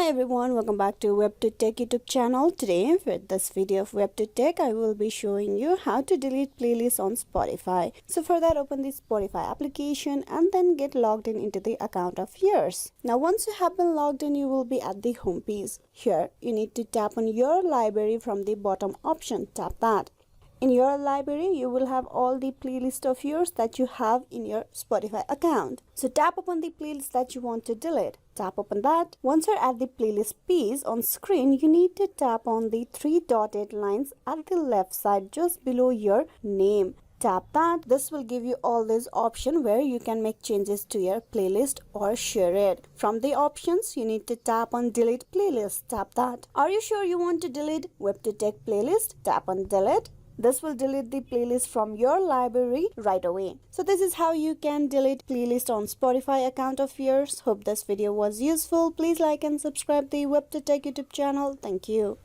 everyone, welcome back to WebToTech YouTube channel. Today with this video of WebToTech, I will be showing you how to delete playlists on Spotify. So for that, open the Spotify application and then get logged in into the account of yours. Now once you have been logged in, you will be at the home page. Here you need to tap on your library from the bottom option. Tap that. In your library, you will have all the playlist of yours that you have in your Spotify account. So tap upon the playlist that you want to delete. Tap upon that. Once you're at the playlist page on screen, you need to tap on the three dotted lines at the left side just below your name. Tap that. This will give you all these options where you can make changes to your playlist or share it. From the options, you need to tap on delete playlist. Tap that. Are you sure you want to delete WebToTech playlist? Tap on delete. This will delete the playlist from your library right away. So this is how you can delete playlist on Spotify account of yours. Hope this video was useful. Please like and subscribe the WebToTech YouTube channel. Thank you.